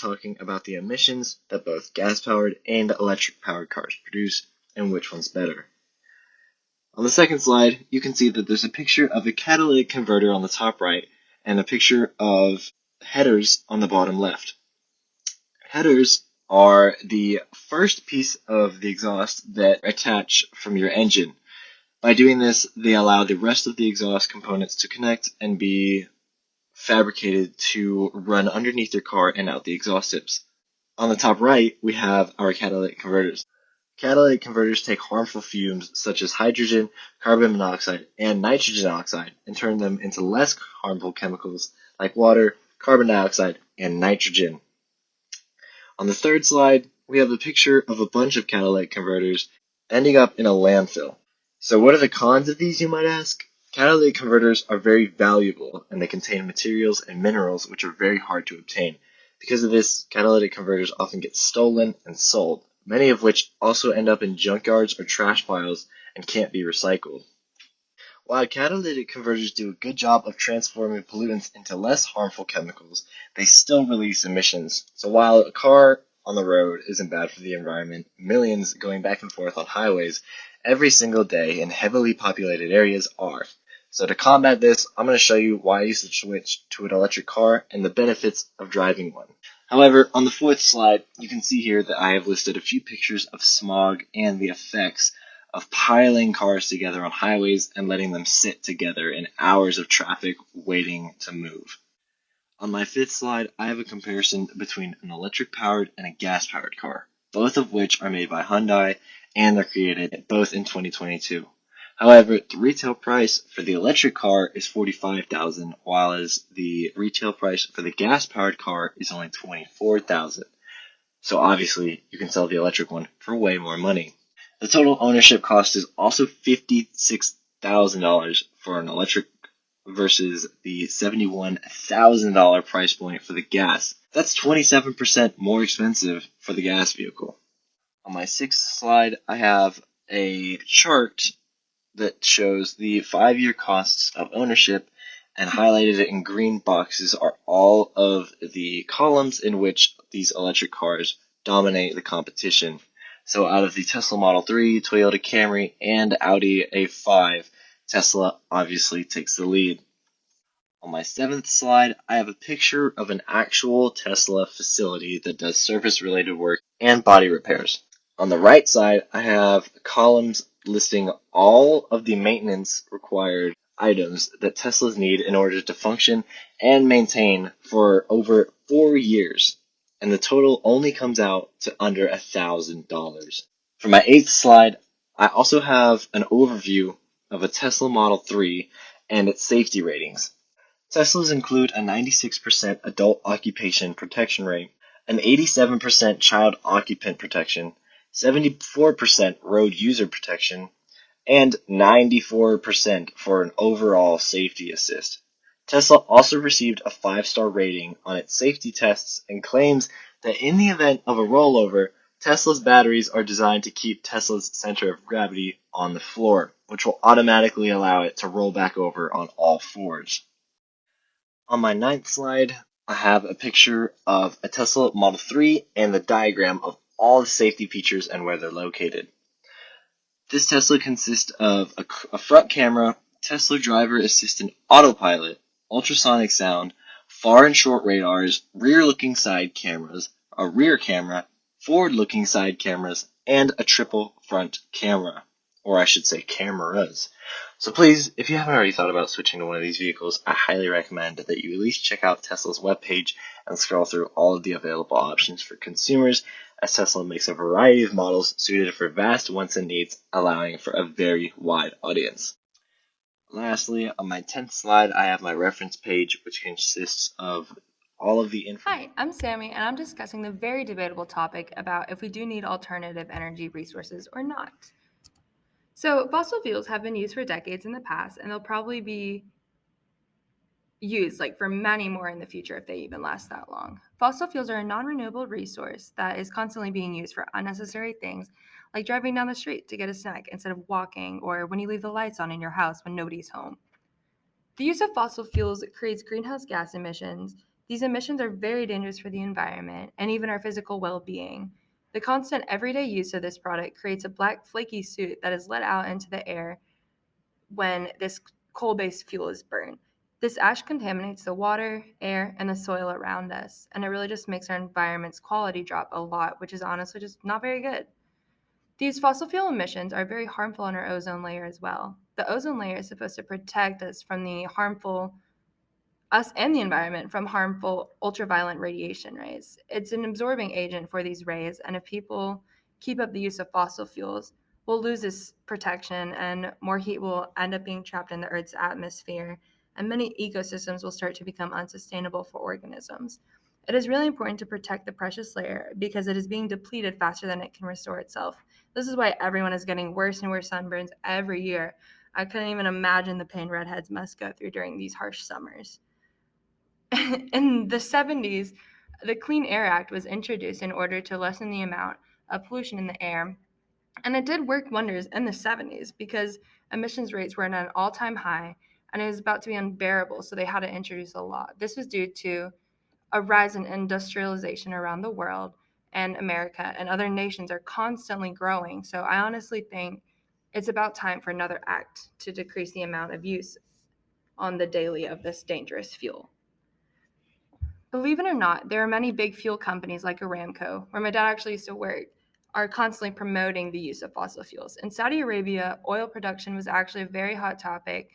talking about the emissions that both gas-powered and electric-powered cars produce and which one's better. On the second slide, you can see that there's a picture of a catalytic converter on the top right and a picture of headers on the bottom left. Headers are the first piece of the exhaust that attach from your engine. By doing this, they allow the rest of the exhaust components to connect and be fabricated to run underneath your car and out the exhaust tips. On the top right, we have our catalytic converters. Catalytic converters take harmful fumes such as hydrogen, carbon monoxide, and nitrogen oxide and turn them into less harmful chemicals like water, carbon dioxide, and nitrogen. On the third slide, we have a picture of a bunch of catalytic converters ending up in a landfill. So what are the cons of these, you might ask? Catalytic converters are very valuable, and they contain materials and minerals which are very hard to obtain. Because of this, catalytic converters often get stolen and sold, many of which also end up in junkyards or trash piles and can't be recycled. While catalytic converters do a good job of transforming pollutants into less harmful chemicals, they still release emissions. So while a car on the road isn't bad for the environment, millions going back and forth on highways every single day in heavily populated areas are. So to combat this, I'm going to show you why you should switch to an electric car and the benefits of driving one. However, on the fourth slide, you can see here that I have listed a few pictures of smog and the effects of piling cars together on highways and letting them sit together in hours of traffic waiting to move. On my fifth slide, I have a comparison between an electric-powered and a gas-powered car, both of which are made by Hyundai and they're created both in 2022. However, the retail price for the electric car is $45,000, while the retail price for the gas-powered car is only $24,000. So obviously, you can sell the electric one for way more money. The total ownership cost is also $56,000 for an electric versus the $71,000 price point for the gas. That's 27% more expensive for the gas vehicle. On my sixth slide, I have a chart that shows the 5-year costs of ownership, and highlighted in green boxes are all of the columns in which these electric cars dominate the competition. So out of the Tesla Model 3, Toyota Camry, and Audi A5, Tesla obviously takes the lead. On my seventh slide, I have a picture of an actual Tesla facility that does service-related work and body repairs. On the right side, I have columns listing all of the maintenance required items that Teslas need in order to function and maintain for over 4 years. And the total only comes out to under $1,000. For my eighth slide, I also have an overview of a Tesla Model 3 and its safety ratings. Teslas include a 96% adult occupation protection rate, an 87% child occupant protection, 74% road user protection, and 94% for an overall safety assist. Tesla also received a 5-star rating on its safety tests and claims that in the event of a rollover, Tesla's batteries are designed to keep Tesla's center of gravity on the floor, which will automatically allow it to roll back over on all fours. On my ninth slide, I have a picture of a Tesla Model 3 and the diagram of all the safety features and where they're located. This Tesla consists of a front camera, Tesla driver assistant autopilot, ultrasonic sound, far and short radars, rear-looking side cameras, a rear camera, forward-looking side cameras, and a triple front camera, or I should say cameras. So please, if you haven't already thought about switching to one of these vehicles, I highly recommend that you at least check out Tesla's webpage and scroll through all of the available options for consumers, as Tesla makes a variety of models suited for vast wants and needs, allowing for a very wide audience. Lastly, on my 10th slide, I have my reference page, which consists of all of the information. Hi, I'm Sammy, and I'm discussing the very debatable topic about if we do need alternative energy resources or not. So, fossil fuels have been used for decades in the past, and they'll probably be used for many more in the future if they even last that long. Fossil fuels are a non-renewable resource that is constantly being used for unnecessary things like driving down the street to get a snack instead of walking, or when you leave the lights on in your house when nobody's home. The use of fossil fuels creates greenhouse gas emissions These emissions are very dangerous for the environment and even our physical well-being. The constant everyday use of this product creates a black flaky soot that is let out into the air when this coal-based fuel is burned. This ash contaminates the water, air, and the soil around us, and it really just makes our environment's quality drop a lot, which is honestly just not very good. These fossil fuel emissions are very harmful on our ozone layer as well. The ozone layer is supposed to protect us from the harmful us and the environment from harmful ultraviolet radiation rays. It's an absorbing agent for these rays, and if people keep up the use of fossil fuels, we'll lose this protection and more heat will end up being trapped in the Earth's atmosphere, and many ecosystems will start to become unsustainable for organisms. It is really important to protect the precious layer because it is being depleted faster than it can restore itself. This is why everyone is getting worse and worse sunburns every year. I couldn't even imagine the pain redheads must go through during these harsh summers. In the 70s, the Clean Air Act was introduced in order to lessen the amount of pollution in the air. And it did work wonders in the 70s because emissions rates were at an all time high and it was about to be unbearable, so they had to introduce a law. This was due to a rise in industrialization around the world, and America and other nations are constantly growing. So I honestly think it's about time for another act to decrease the amount of use on the daily of this dangerous fuel. Believe it or not, there are many big fuel companies like Aramco, where my dad actually used to work, are constantly promoting the use of fossil fuels. In Saudi Arabia, oil production was actually a very hot topic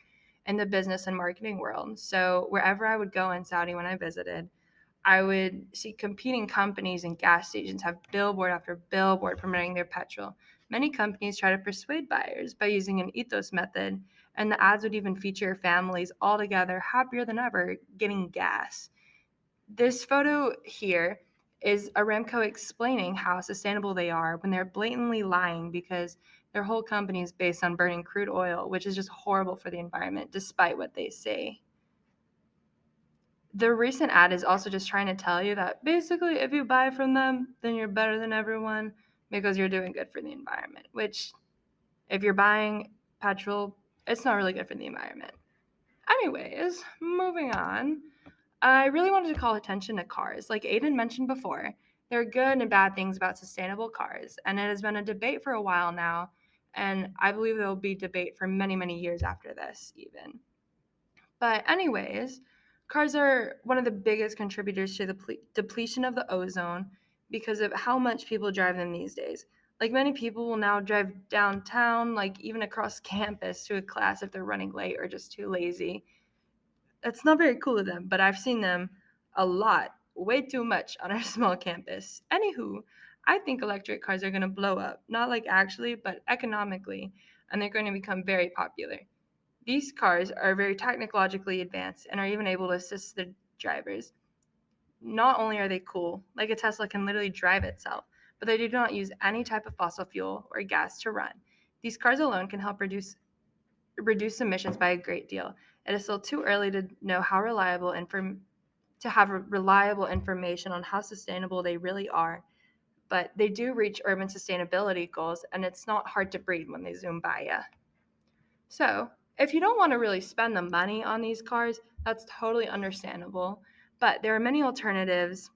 in the business and marketing world. So wherever I would go in Saudi when I visited, I would see competing companies and gas stations have billboard after billboard promoting their petrol. Many companies try to persuade buyers by using an ethos method, and the ads would even feature families all together, happier than ever, getting gas. This photo here is Aramco explaining how sustainable they are when they're blatantly lying because their whole company is based on burning crude oil, which is just horrible for the environment, despite what they say. The recent ad is also just trying to tell you that basically, if you buy from them, then you're better than everyone because you're doing good for the environment, which, if you're buying petrol, it's not really good for the environment. Anyways, moving on. I really wanted to call attention to cars. Like Aiden mentioned before, there are good and bad things about sustainable cars, and it has been a debate for a while now, and I believe there will be debate for many, many years after this, even. But, anyways, cars are one of the biggest contributors to the depletion of the ozone because of how much people drive them these days. Like many people will now drive downtown, like even across campus to a class if they're running late or just too lazy. That's not very cool of them, but I've seen them a lot, way too much on our small campus. Anywho, I think electric cars are going to blow up, not like actually, but economically, and they're going to become very popular. These cars are very technologically advanced and are even able to assist the drivers. Not only are they cool, like a Tesla can literally drive itself, but they do not use any type of fossil fuel or gas to run. These cars alone can help reduce emissions by a great deal. It is still too early to know how reliable to have reliable information on how sustainable they really are, but they do reach urban sustainability goals, and it's not hard to breathe when they zoom by you. So, if you don't want to really spend the money on these cars, that's totally understandable. But there are many alternatives,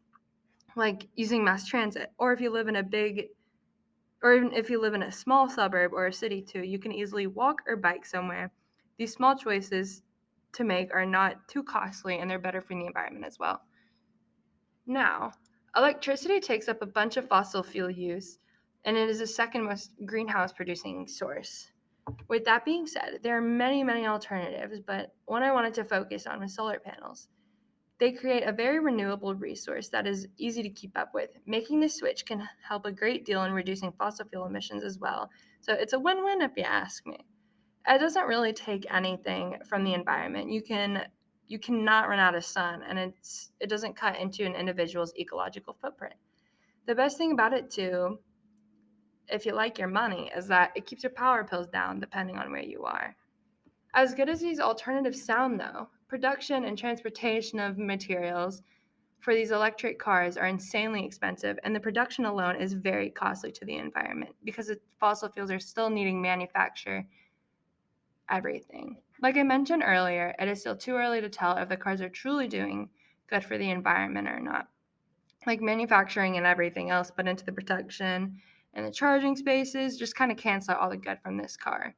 like using mass transit, or if you live in a big or even if you live in a small suburb or a city too, you can easily walk or bike somewhere. These small choices to make are not too costly and they're better for the environment as well. Now, electricity takes up a bunch of fossil fuel use and it is the second most greenhouse producing source. With that being said, there are many, many alternatives, but one I wanted to focus on was solar panels. They create a very renewable resource that is easy to keep up with. Making the switch can help a great deal in reducing fossil fuel emissions as well. So it's a win-win if you ask me. It doesn't really take anything from the environment. You cannot run out of sun and it doesn't cut into an individual's ecological footprint. The best thing about it too, if you like your money, is that it keeps your power bills down depending on where you are. As good as these alternatives sound, though, production and transportation of materials for these electric cars are insanely expensive, and the production alone is very costly to the environment because the fossil fuels are still needing manufacture everything. Like I mentioned earlier, it is still too early to tell if the cars are truly doing good for the environment or not. Like manufacturing and everything else, but into the protection and the charging spaces just kind of cancel out all the good from this car.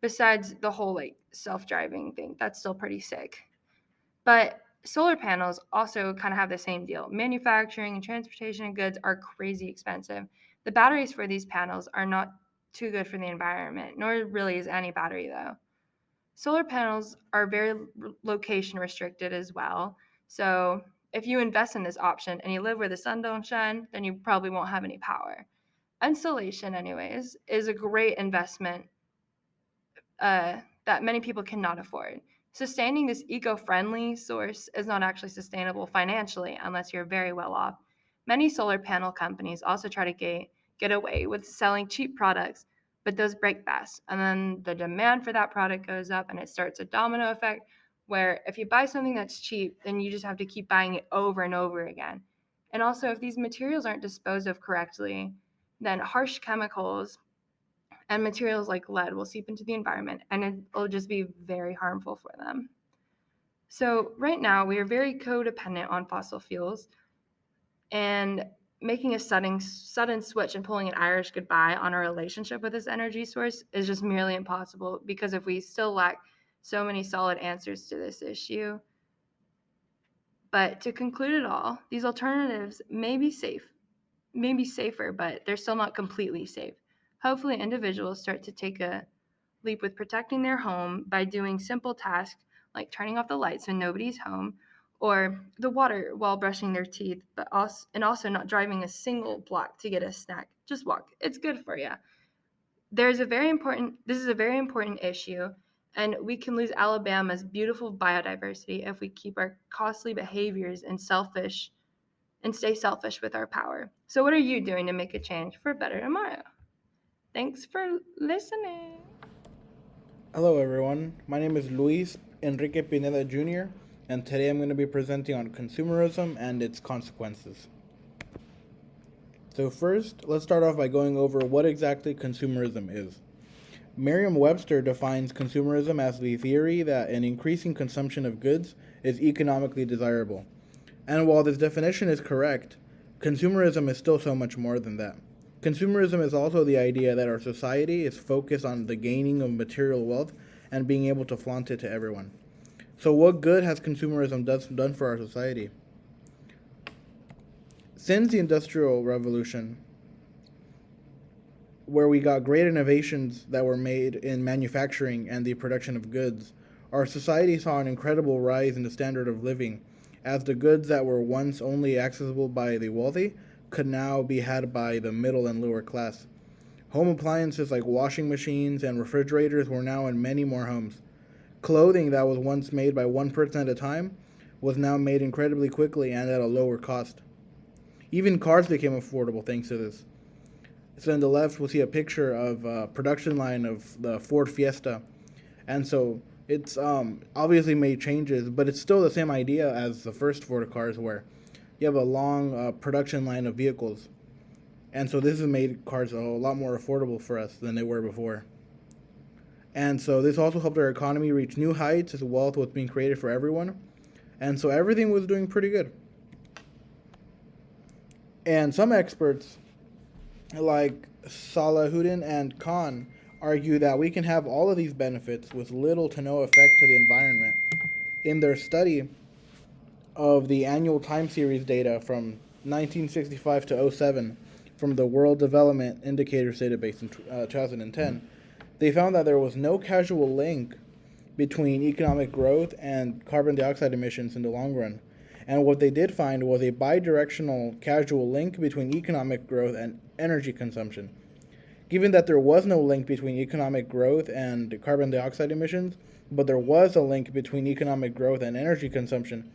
Besides the whole like self-driving thing, that's still pretty sick. But solar panels also kind of have the same deal. Manufacturing and transportation of goods are crazy expensive. The batteries for these panels are not too good for the environment, nor really is any battery though. Solar panels are very location restricted as well. So if you invest in this option and you live where the sun don't shine, then you probably won't have any power. Installation, anyways, is a great investment that many people cannot afford. Sustaining this eco-friendly source is not actually sustainable financially unless you're very well off. Many solar panel companies also try to get away with selling cheap products, but those break fast. And then the demand for that product goes up and it starts a domino effect where if you buy something that's cheap, then you just have to keep buying it over and over again. And also, if these materials aren't disposed of correctly, then harsh chemicals and materials like lead will seep into the environment and it'll just be very harmful for them. So, right now, we are very codependent on fossil fuels, and making a sudden switch and pulling an Irish goodbye on our relationship with this energy source is just merely impossible because if we still lack so many solid answers to this issue. But to conclude it all, these alternatives may be safer, but they're still not completely safe. Hopefully, individuals start to take a leap with protecting their home by doing simple tasks like turning off the lights when nobody's home or the water while brushing their teeth, but also not driving a single block to get a snack. Just walk. It's good for you. This is a very important issue, and we can lose Alabama's beautiful biodiversity if we keep our costly behaviors and stay selfish with our power. So what are you doing to make a change for a better tomorrow? Thanks for listening. Hello, everyone. My name is Luis Enrique Pineda Jr., and today I'm going to be presenting on consumerism and its consequences. So first, let's start off by going over what exactly consumerism is. Merriam-Webster defines consumerism as the theory that an increasing consumption of goods is economically desirable. And while this definition is correct, consumerism is still so much more than that. Consumerism is also the idea that our society is focused on the gaining of material wealth and being able to flaunt it to everyone. So what good has consumerism done for our society? Since the Industrial Revolution, where we got great innovations that were made in manufacturing and the production of goods, our society saw an incredible rise in the standard of living, as the goods that were once only accessible by the wealthy could now be had by the middle and lower class. Home appliances like washing machines and refrigerators were now in many more homes. Clothing that was once made by one person at a time was now made incredibly quickly and at a lower cost. Even cars became affordable thanks to this. So on the left, we'll see a picture of a production line of the Ford Fiesta. And so it's obviously made changes, but it's still the same idea as the first Ford cars where you have a long production line of vehicles. And so this has made cars a lot more affordable for us than they were before. And so this also helped our economy reach new heights as wealth was being created for everyone. And so everything was doing pretty good. And some experts, like Salahuddin and Khan, argue that we can have all of these benefits with little to no effect to the environment. In their study of the annual time series data from 1965 to 07 from the World Development Indicators database in 2010, they found that there was no causal link between economic growth and carbon dioxide emissions in the long run. And what they did find was a bidirectional causal link between economic growth and energy consumption. Given that there was no link between economic growth and carbon dioxide emissions, but there was a link between economic growth and energy consumption,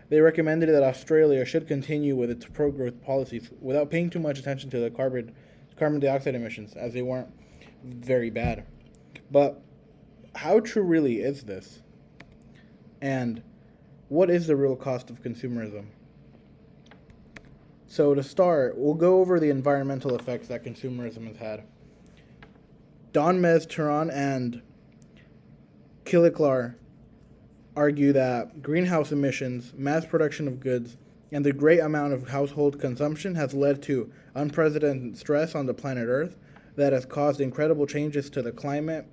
they recommended that Australia should continue with its pro-growth policies without paying too much attention to the carbon dioxide emissions, as they weren't very bad. But how true really is this? And what is the real cost of consumerism? So to start, we'll go over the environmental effects that consumerism has had. Don Mes Turan and Killiklar argue that greenhouse emissions, mass production of goods, and the great amount of household consumption has led to unprecedented stress on the planet Earth that has caused incredible changes to the climate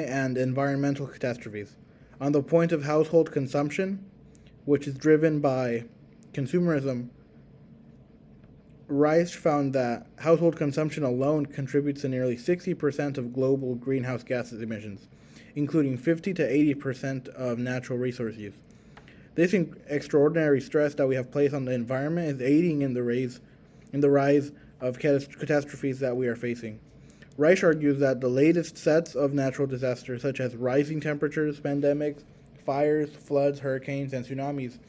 and environmental catastrophes. On the point of household consumption, which is driven by consumerism, Rice found that household consumption alone contributes to nearly 60% of global greenhouse gas emissions, including 50 to 80% of natural resource use. This extraordinary stress that we have placed on the environment is aiding in the rise of catastrophes that we are facing. Rice argues that the latest sets of natural disasters, such as rising temperatures, pandemics, fires, floods, hurricanes, and tsunamis,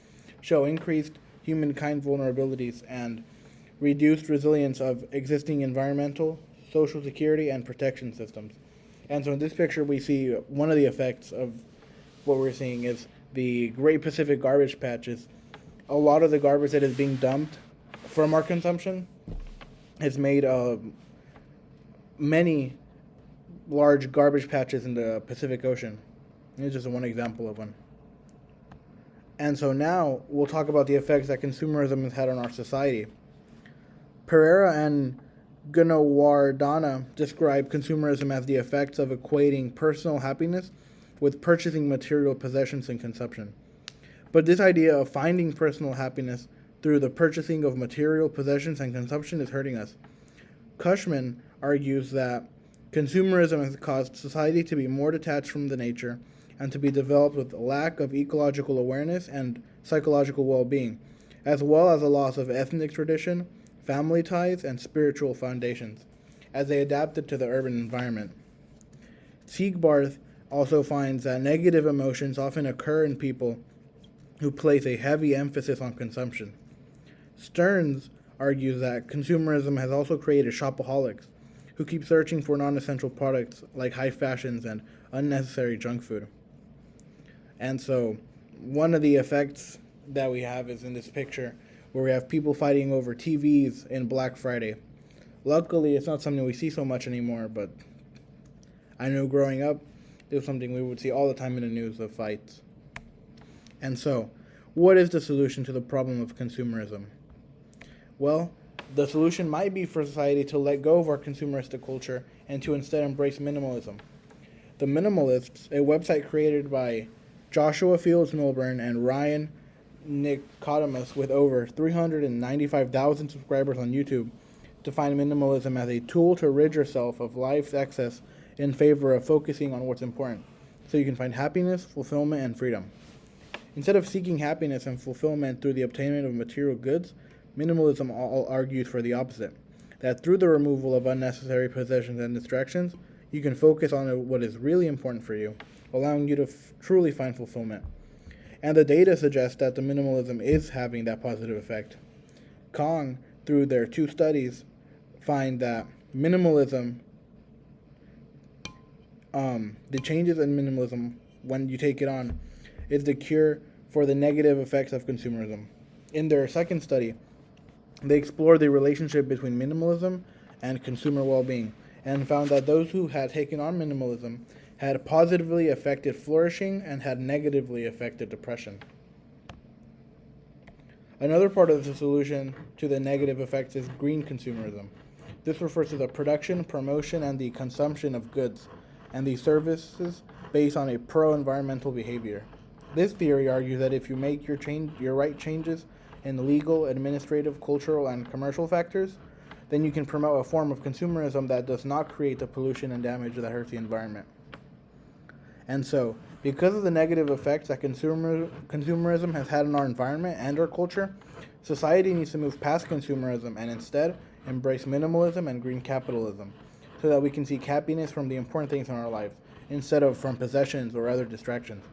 show increased humankind vulnerabilities and reduced resilience of existing environmental, social security, and protection systems. And so in this picture, we see one of the effects of what we're seeing is the Great Pacific Garbage Patches. A lot of the garbage that is being dumped from our consumption has made many large garbage patches in the Pacific Ocean. This is just one example of one. And so now we'll talk about the effects that consumerism has had on our society. Pereira and Gunawardana describe consumerism as the effects of equating personal happiness with purchasing material possessions and consumption. But this idea of finding personal happiness through the purchasing of material possessions and consumption is hurting us. Cushman argues that consumerism has caused society to be more detached from the nature and to be developed with a lack of ecological awareness and psychological well-being, as well as a loss of ethnic tradition, family ties, and spiritual foundations, as they adapted to the urban environment. Siegbarth also finds that negative emotions often occur in people who place a heavy emphasis on consumption. Stearns argues that consumerism has also created shopaholics, who keep searching for non-essential products like high fashions and unnecessary junk food. And so one of the effects that we have is in this picture where we have people fighting over TVs in Black Friday. Luckily, it's not something we see so much anymore, but I know growing up, it was something we would see all the time in the news of fights. And so, what is the solution to the problem of consumerism? Well, the solution might be for society to let go of our consumeristic culture and to instead embrace minimalism. The Minimalists, a website created by Joshua Fields Milburn and Ryan Nicodemus with over 395,000 subscribers on YouTube, define minimalism as a tool to rid yourself of life's excess in favor of focusing on what's important, so you can find happiness, fulfillment, and freedom. Instead of seeking happiness and fulfillment through the obtainment of material goods, minimalism argues for the opposite, that through the removal of unnecessary possessions and distractions, you can focus on what is really important for you, allowing you to truly find fulfillment. And the data suggests that the minimalism is having that positive effect. Kong, through their 2 studies, find that minimalism, the changes in minimalism, when you take it on, is the cure for the negative effects of consumerism. In their second study, they explored the relationship between minimalism and consumer well-being, and found that those who had taken on minimalism had positively affected flourishing and had negatively affected depression. Another part of the solution to the negative effects is green consumerism. This refers to the production, promotion, and the consumption of goods and the services based on a pro-environmental behavior. This theory argues that if you make your right changes in legal, administrative, cultural, and commercial factors, then you can promote a form of consumerism that does not create the pollution and damage that hurts the environment. And so, because of the negative effects that consumerism has had on our environment and our culture, society needs to move past consumerism and instead embrace minimalism and green capitalism, so that we can seek happiness from the important things in our lives, instead of from possessions or other distractions.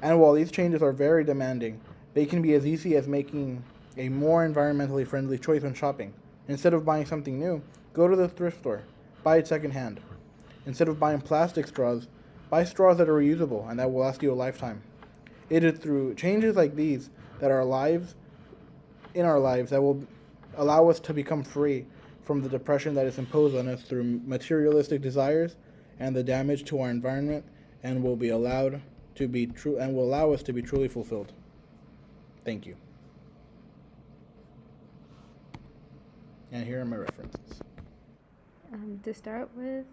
And while these changes are very demanding, they can be as easy as making a more environmentally friendly choice when shopping. Instead of buying something new, go to the thrift store, buy it secondhand. Instead of buying plastic straws, buy straws that are reusable and that will last you a lifetime. It is through changes like these that our lives that will allow us to become free from the depression that is imposed on us through materialistic desires and the damage to our environment, and will allow us to be truly fulfilled. Thank you. And here are my references. To start with,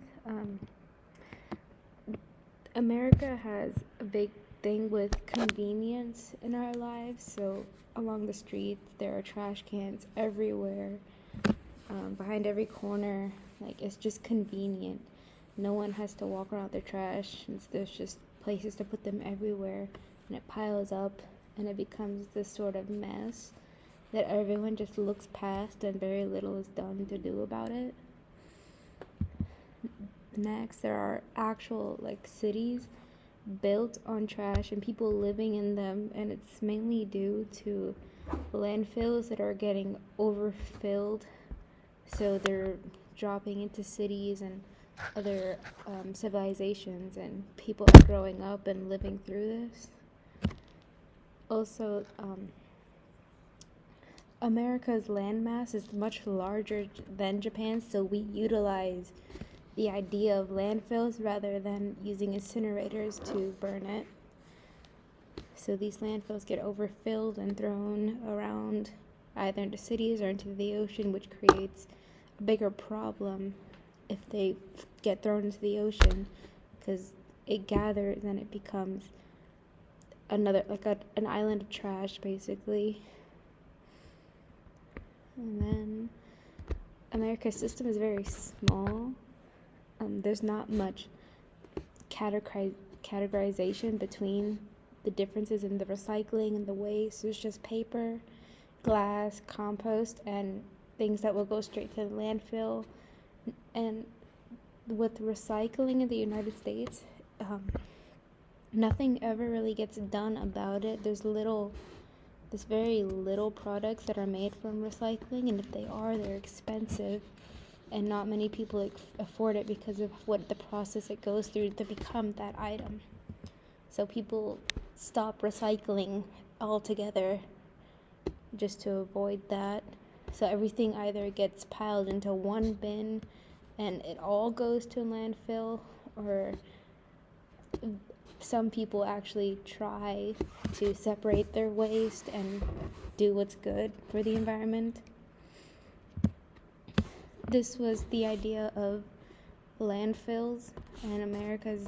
America has a big thing with convenience in our lives. So along the streets, there are trash cans everywhere, behind every corner. Like, it's just convenient. No one has to walk around with their trash. There's just places to put them everywhere, and it piles up, and it becomes this sort of mess that everyone just looks past, and very little is done to do about it. Next, there are actual cities built on trash and people living in them, and it's mainly due to landfills that are getting overfilled, so they're dropping into cities and other civilizations, and people are growing up and living through this. Also, America's landmass is much larger than Japan's, so we utilize the idea of landfills rather than using incinerators to burn it. So these landfills get overfilled and thrown around either into cities or into the ocean, which creates a bigger problem if they get thrown into the ocean, because it gathers and it becomes another, an island of trash, basically. And then America's system is very small. There's not much categorization between the differences in the recycling and the waste. There's just paper, glass, compost, and things that will go straight to the landfill. And with recycling in the United States, nothing ever really gets done about it. There's very little products that are made from recycling, and if they are, they're expensive, and not many people afford it because of what the process it goes through to become that item. So people stop recycling altogether just to avoid that. So everything either gets piled into one bin and it all goes to a landfill, or some people actually try to separate their waste and do what's good for the environment. This was the idea of landfills and America's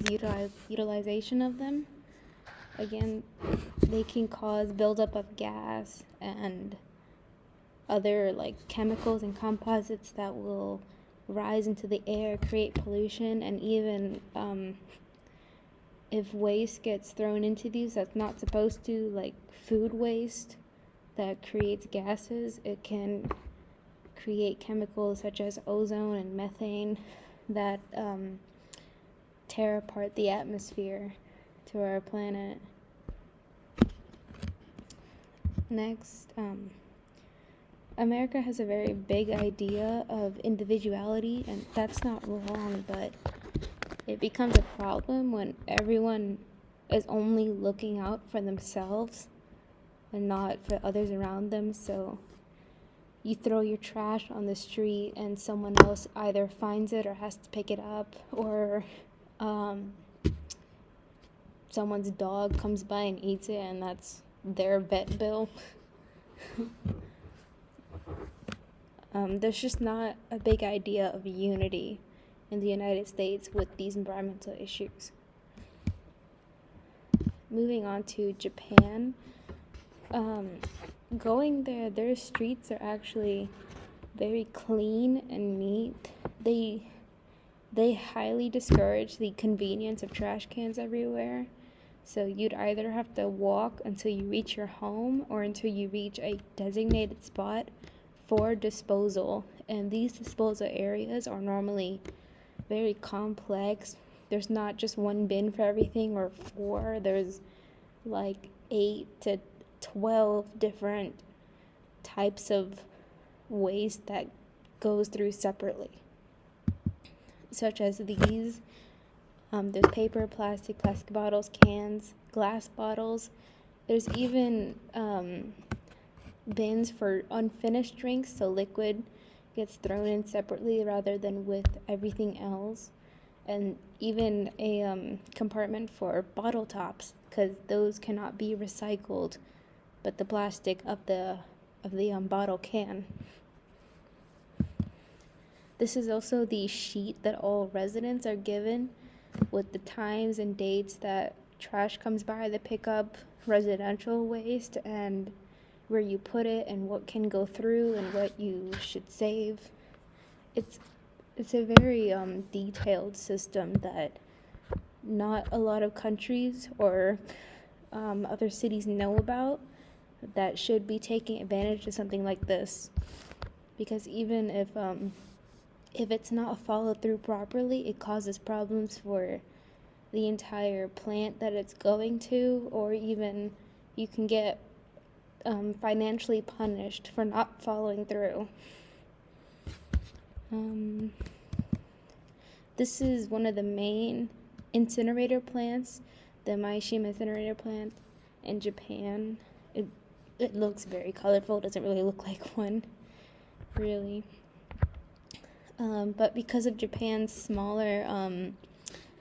utilization of them. Again, they can cause buildup of gas and other chemicals and composites that will rise into the air, create pollution, and even if waste gets thrown into these that's not supposed to, like food waste that creates gases, it can create chemicals such as ozone and methane that tear apart the atmosphere to our planet. Next, America has a very big idea of individuality, and that's not wrong, but it becomes a problem when everyone is only looking out for themselves and not for others around them. So you throw your trash on the street and someone else either finds it or has to pick it up, or someone's dog comes by and eats it, and that's their vet bill. There's just not a big idea of unity in the United States with these environmental issues. Moving on to Japan, going there, their streets are actually very clean and neat. They highly discourage the convenience of trash cans everywhere. So you'd either have to walk until you reach your home or until you reach a designated spot for disposal. And these disposal areas are normally very complex. There's not just one bin for everything or 4. There's like 8 to 12 different types of waste that goes through separately, such as these. There's paper, plastic bottles, cans, glass bottles. There's even bins for unfinished drinks, so liquid gets thrown in separately rather than with everything else. and even a compartment for bottle tops, because those cannot be recycled, but the plastic of the bottle can. This is also the sheet that all residents are given with the times and dates that trash comes by to pick up residential waste, and where you put it and what can go through and what you should save. It's a very detailed system that not a lot of countries or other cities know about, that should be taking advantage of something like this. Because even if it's not followed through properly, it causes problems for the entire plant that it's going to, or even you can get financially punished for not following through. This is one of the main incinerator plants, the Maishima incinerator plant in Japan. It looks very colorful. It doesn't really look like one, really. But because of Japan's smaller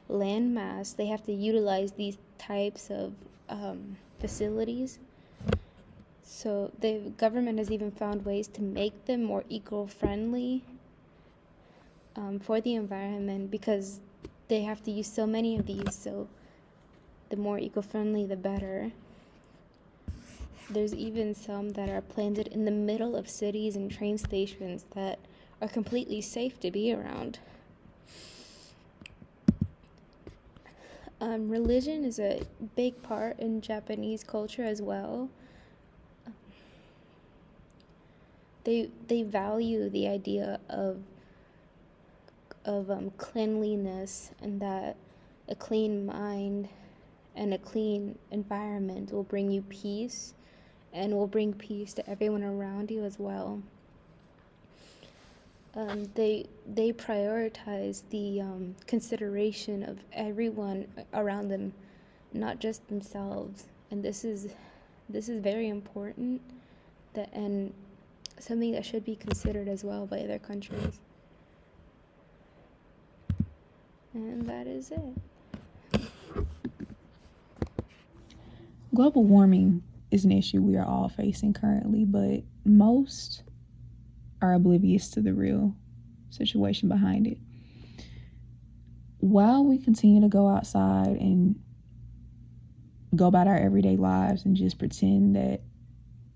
land mass, they have to utilize these types of facilities. So the government has even found ways to make them more eco-friendly for the environment, because they have to use so many of these, so the more eco-friendly the better. There's even some that are planted in the middle of cities and train stations that are completely safe to be around. Religion is a big part in Japanese culture as well. They value the idea of cleanliness, and that a clean mind and a clean environment will bring you peace, and will bring peace to everyone around you as well. They prioritize the consideration of everyone around them, not just themselves, and this is very important, and something that should be considered as well by other countries. And that is it. Global warming is an issue we are all facing currently, but most are oblivious to the real situation behind it. While we continue to go outside and go about our everyday lives and just pretend that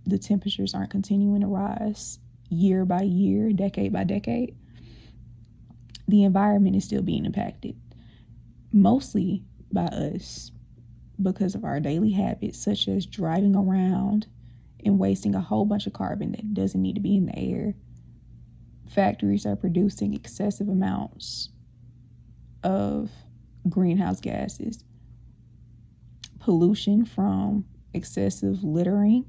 the temperatures aren't continuing to rise year by year, decade by decade, the environment is still being impacted, mostly by us, because of our daily habits, such as driving around and wasting a whole bunch of carbon that doesn't need to be in the air. Factories are producing excessive amounts of greenhouse gases. Pollution from excessive littering,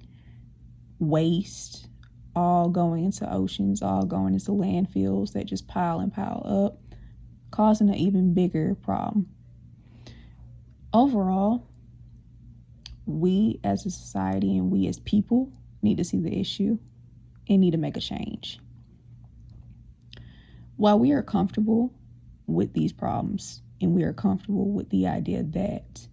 waste, all going into oceans, all going into landfills that just pile and pile up, causing an even bigger problem. Overall, we as a society and we as people need to see the issue and need to make a change. While we are comfortable with these problems and we are comfortable with the idea that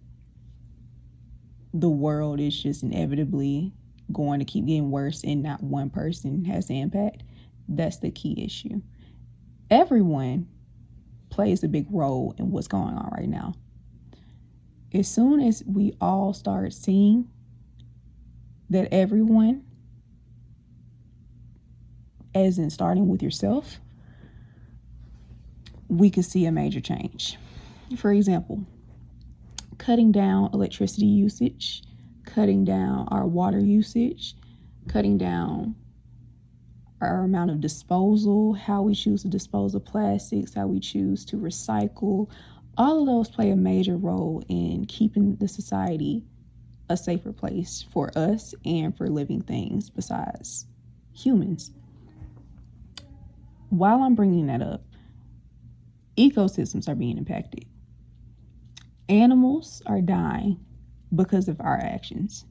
the world is just inevitably going to keep getting worse and not one person has the impact, that's the key issue. Everyone plays a big role in what's going on right now. As soon as we all start seeing that everyone, as in starting with yourself, we could see a major change. For example, cutting down electricity usage, cutting down our water usage, cutting down our amount of disposal, how we choose to dispose of plastics, how we choose to recycle. All of those play a major role in keeping the society a safer place for us and for living things besides humans. While I'm bringing that up, ecosystems are being impacted. Animals are dying because of our actions.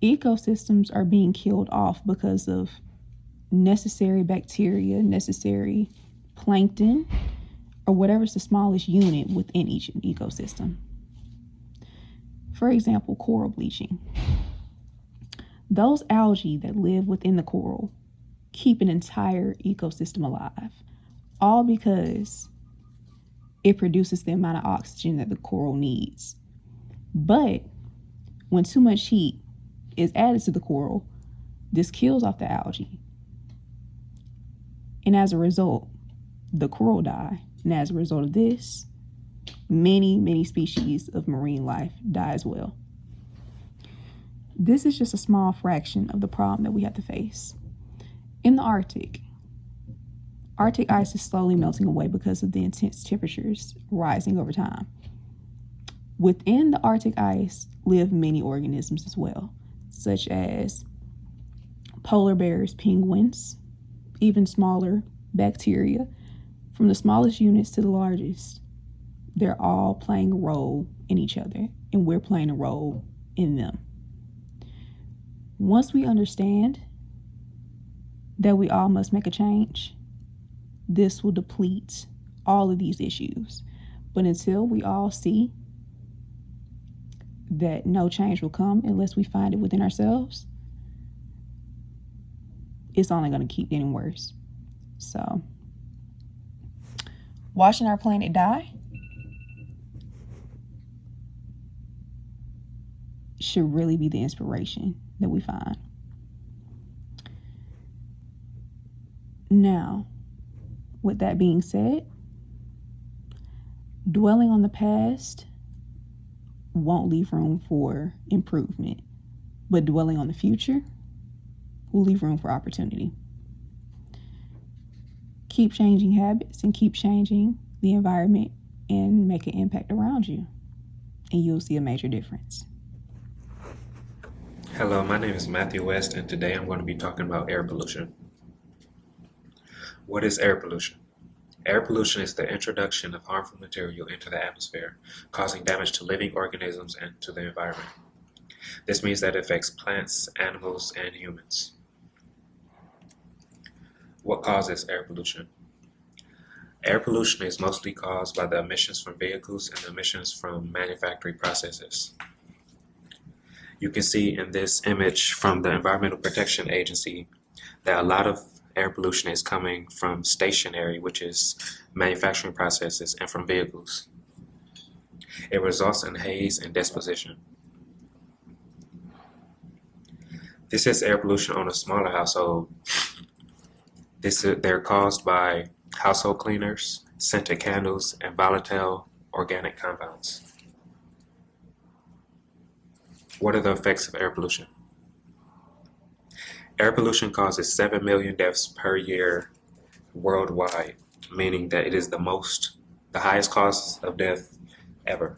Ecosystems are being killed off because of necessary bacteria, necessary plankton, or whatever's the smallest unit within each ecosystem. For example, coral bleaching. Those algae that live within the coral keep an entire ecosystem alive, all because it produces the amount of oxygen that the coral needs. But when too much heat is added to the coral, this kills off the algae. And as a result, the coral die. And as a result of this, many species of marine life die as well. This is just a small fraction of the problem that we have to face. In the Arctic ice is slowly melting away because of the intense temperatures rising over time. Within the Arctic ice live many organisms as well, such as polar bears, penguins, even smaller bacteria, from the smallest units to the largest. They're all playing a role in each other, and we're playing a role in them. Once we understand that we all must make a change, this will deplete all of these issues. But until we all see that no change will come unless we find it within ourselves, it's only going to keep getting worse. So, watching our planet die should really be the inspiration that we find. Now, with that being said, dwelling on the past won't leave room for improvement, but dwelling on the future will leave room for opportunity. Keep changing habits and keep changing the environment and make an impact around you, and you'll see a major difference. Hello, my name is Matthew West, and today I'm going to be talking about air pollution. What is air pollution? Air pollution is the introduction of harmful material into the atmosphere, causing damage to living organisms and to the environment. This means that it affects plants, animals, and humans. What causes air pollution? Air pollution is mostly caused by the emissions from vehicles and emissions from manufacturing processes. You can see in this image from the Environmental Protection Agency that a lot of air pollution is coming from stationary, which is manufacturing processes, and from vehicles. It results in haze and deposition. This is air pollution on a smaller household. They're caused by household cleaners, scented candles, and volatile organic compounds. What are the effects of air pollution? Air pollution causes 7 million deaths per year worldwide, meaning that it is the highest cause of death ever.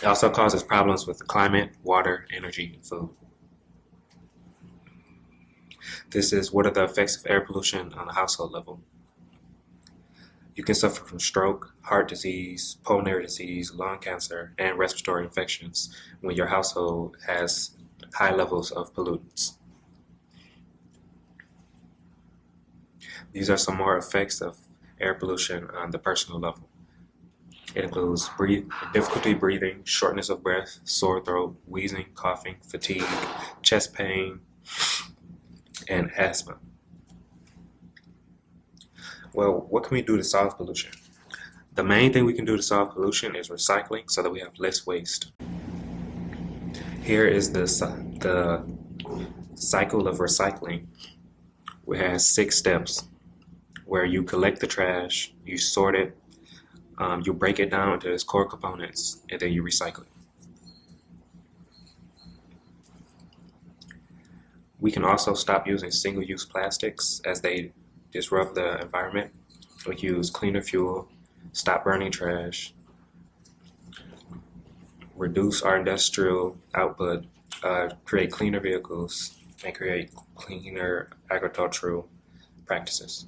It also causes problems with the climate, water, energy, and food. This is what are the effects of air pollution on a household level. You can suffer from stroke, heart disease, pulmonary disease, lung cancer, and respiratory infections when your household has high levels of pollutants. These are some more effects of air pollution on the personal level. It includes difficulty breathing, shortness of breath, sore throat, wheezing, coughing, fatigue, chest pain, and asthma. Well, what can we do to solve pollution? The main thing we can do to solve pollution is recycling so that we have less waste. Here is the cycle of recycling. It has 6 steps where you collect the trash, you sort it, you break it down into its core components, and then you recycle it. We can also stop using single-use plastics as they disrupt the environment. We use cleaner fuel, stop burning trash, reduce our industrial output, create cleaner vehicles, and create cleaner agricultural practices.